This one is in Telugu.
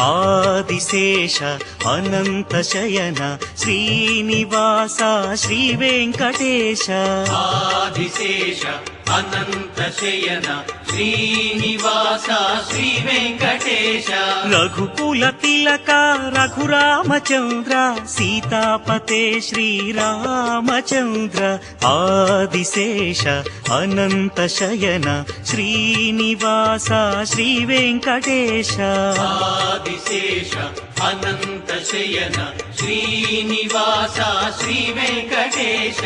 ఆదిశేష అనంత శయన శ్రీనివాస శ్రీ వెంకటేశ ఆదిశేష అనంత శయన శ్రీనివాస శ్రీ వెంకటేశ రఘుకుల తిలక రఘురామచంద్ర సీతాపతే శ్రీరామచంద్ర ఆదిశేష అనంత శయన శ్రీనివాస శ్రీ వెంకటేశ ఆదిశేష అనంత శయన శ్రీనివాస శ్రీ వెంకటేశ